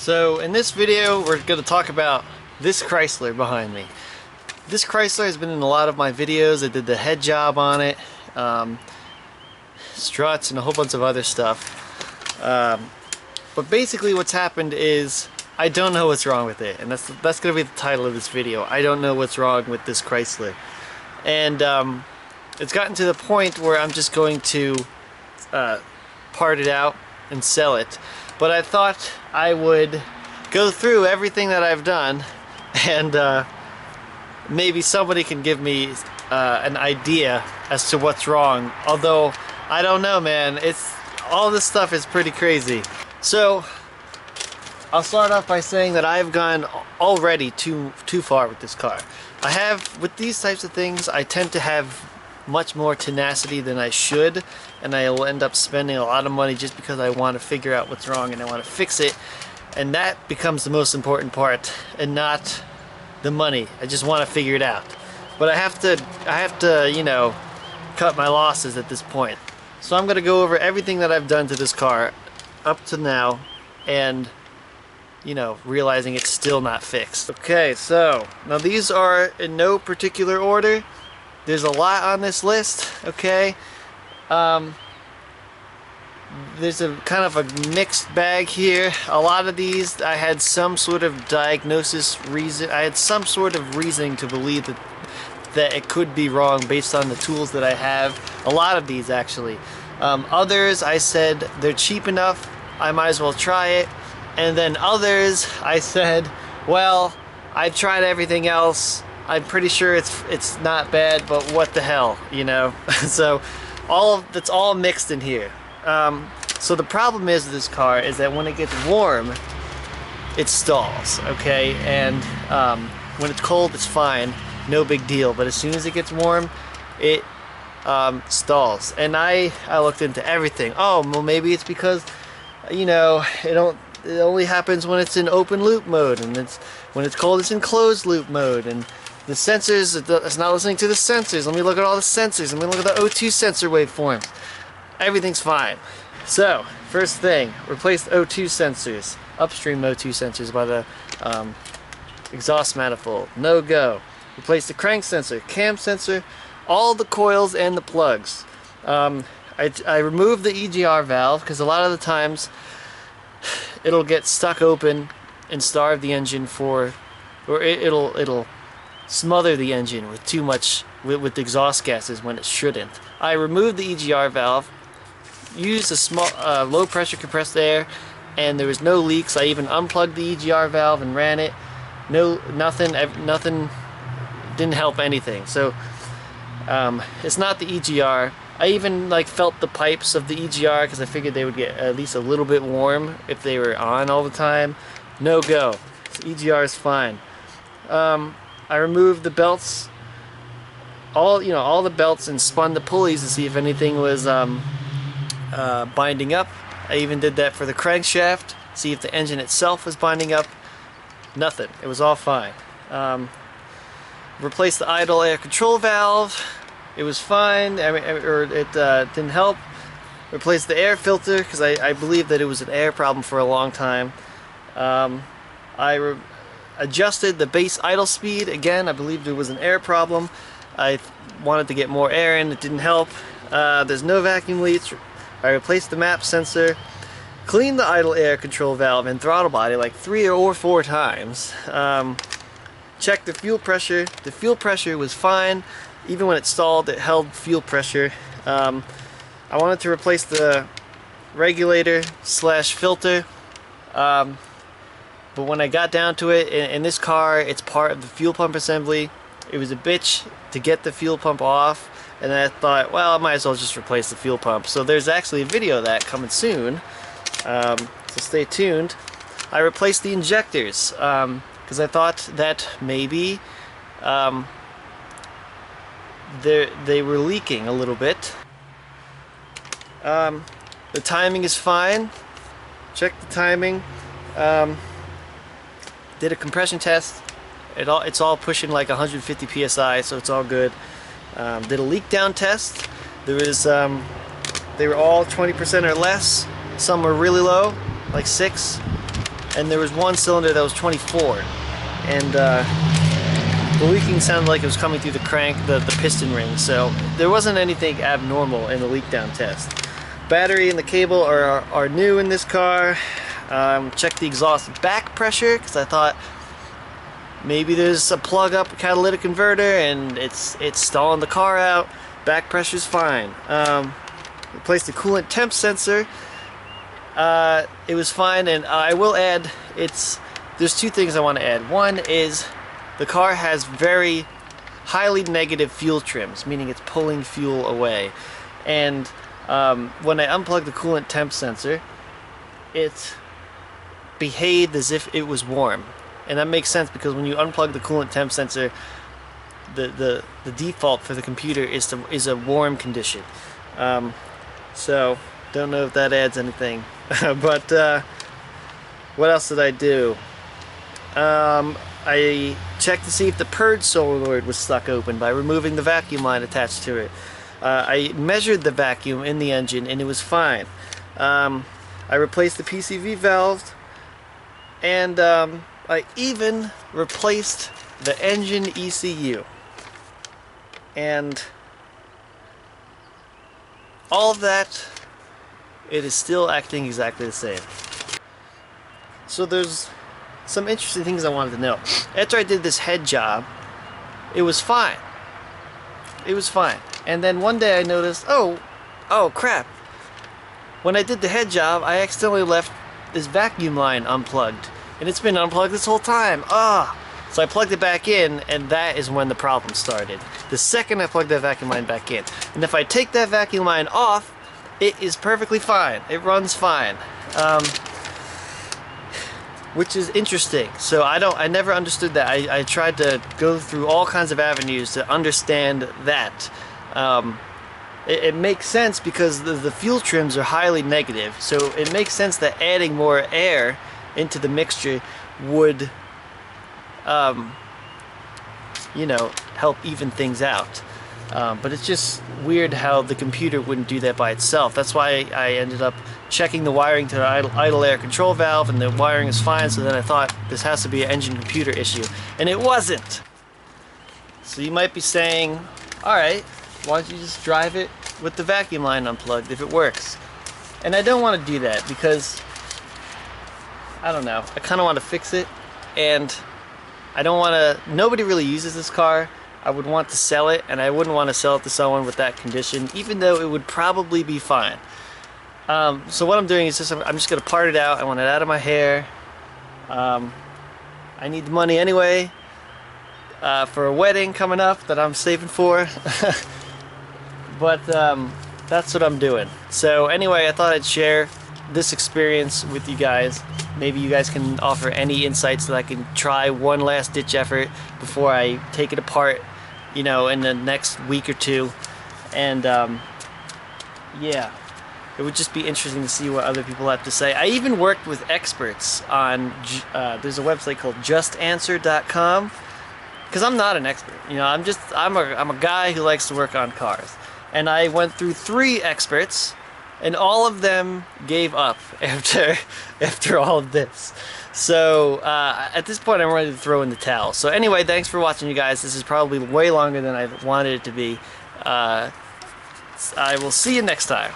So in this video we're going to talk about this Chrysler behind me. This Chrysler has been in a lot of my videos. I did the head job on it, struts and a whole bunch of other stuff. But basically what's happened is I don't know what's wrong with it, and that's going to be the title of this video. I don't know what's wrong with this Chrysler. And it's gotten to the point where I'm just going to part it out and sell it. But I thought I would go through everything that I've done, and maybe somebody can give me an idea as to what's wrong. Although I don't know, man. All this stuff is pretty crazy. So I'll start off by saying that I've gone already too far with this car. With these types of things, I tend to have much more tenacity than I should, and I will end up spending a lot of money just because I want to figure out what's wrong and I want to fix it, and that becomes the most important part and not the money. I just want to figure it out. But I have to, you know, cut my losses at this point. So I'm going to go over everything that I've done to this car up to now, and you know, realizing it's still not fixed. Okay, so now these are in no particular order. There's a lot on this list, okay? There's a kind of a mixed bag here. A lot of these I had some sort of reason. I had some sort of reasoning to believe that it could be wrong based on the tools that I have. A lot of these actually. Others I said they're cheap enough, I might as well try it. And then others I said, well, I've tried everything else. I'm pretty sure it's not bad, but what the hell, you know? So that's all mixed in here. So the problem is with this car is that when it gets warm, it stalls, okay? And when it's cold, it's fine, no big deal. But as soon as it gets warm, it stalls. And I looked into everything. Oh, well, maybe it's because, you know, it only happens when it's in open loop mode, and when it's cold, it's in closed loop mode, and the sensors, it's not listening to the sensors. Let me look at all the sensors. Let me look at the O2 sensor waveforms. Everything's fine. So, first thing, replace the O2 sensors, upstream O2 sensors by the exhaust manifold. No go. Replace the crank sensor, cam sensor, all the coils and the plugs. I removed the EGR valve because a lot of the times it'll get stuck open and starve the engine or it'll smother the engine with too much with exhaust gases when it shouldn't. I removed the EGR valve, used a small low pressure compressed air, and there was no leaks. I even unplugged the EGR valve and ran it. Nothing didn't help anything. So it's not the EGR. I even felt the pipes of the EGR because I figured they would get at least a little bit warm if they were on all the time. No go. So EGR is fine. I removed the belts, all the belts, and spun the pulleys to see if anything was binding up. I even did that for the crankshaft, see if the engine itself was binding up. Nothing. It was all fine. Replaced the idle air control valve. It was fine. It didn't help. Replaced the air filter because I believe that it was an air problem for a long time. I adjusted the base idle speed. Again, I believed it was an air problem. I wanted to get more air in. It didn't help. There's no vacuum leaks. I replaced the map sensor. Cleaned the idle air control valve and throttle body like 3 or 4 times. Checked the fuel pressure. The fuel pressure was fine. Even when it stalled, it held fuel pressure. I wanted to replace the regulator / filter. But when I got down to it, in this car, it's part of the fuel pump assembly. It was a bitch to get the fuel pump off, and then I thought, well, I might as well just replace the fuel pump. So there's actually a video of that coming soon, so stay tuned. I replaced the injectors, because I thought that maybe they were leaking a little bit. The timing is fine. Check the timing. Did a compression test. It's all pushing like 150 psi, so it's all good. Did a leak down test. They were all 20% or less. Some were really low, like 6. and there was one cylinder that was 24, and the leaking sounded like it was coming through the crank, the piston ring, so there wasn't anything abnormal in the leak down test. Battery and the cable are new in this car. Checked the exhaust back pressure because I thought maybe there's a plug up catalytic converter and it's stalling the car out. Back pressure's fine. Replaced the coolant temp sensor. It was fine, and I will add, there's two things I want to add. One is the car has very highly negative fuel trims, meaning it's pulling fuel away. And when I unplugged the coolant temp sensor, it behaved as if it was warm. And that makes sense because when you unplug the coolant temp sensor, the default for the computer is a warm condition. So don't know if that adds anything. But what else did I do? I checked to see if the purge solenoid was stuck open by removing the vacuum line attached to it. I measured the vacuum in the engine and it was fine. I replaced the PCV valve, and I even replaced the engine ECU. And all of that, it is still acting exactly the same. So there's some interesting things I wanted to know. After I did this head job, it was fine. It was fine. And then one day I noticed, oh crap. When I did the head job, I accidentally left this vacuum line unplugged. And it's been unplugged this whole time. So I plugged it back in, and that is when the problem started. The second I plugged that vacuum line back in. And if I take that vacuum line off, it is perfectly fine. It runs fine. Which is interesting. So I never understood that. I tried to go through all kinds of avenues to understand that. It makes sense because the fuel trims are highly negative, so it makes sense that adding more air into the mixture would you know, help even things out. But it's just weird how the computer wouldn't do that by itself. That's why I ended up checking the wiring to the idle air control valve, and the wiring is fine, so then I thought this has to be an engine computer issue, and it wasn't. So you might be saying, alright, why don't you just drive it with the vacuum line unplugged if it works? And I don't want to do that because, I don't know, I kind of want to fix it, and I don't want to, nobody really uses this car. I would want to sell it, and I wouldn't want to sell it to someone with that condition, even though it would probably be fine. So what I'm doing is I'm just going to part it out. I want it out of my hair. I need the money anyway for a wedding coming up that I'm saving for. But that's what I'm doing. So anyway, I thought I'd share this experience with you guys. Maybe you guys can offer any insights that I can try one last ditch effort before I take it apart, you know, in the next week or two. And yeah, it would just be interesting to see what other people have to say. I even worked with experts on there's a website called justanswer.com, because I'm not an expert, you know. I'm a guy who likes to work on cars, and I went through 3 experts, and all of them gave up after all of this. So at this point, I'm ready to throw in the towel. So anyway, thanks for watching, you guys. This is probably way longer than I wanted it to be. I will see you next time.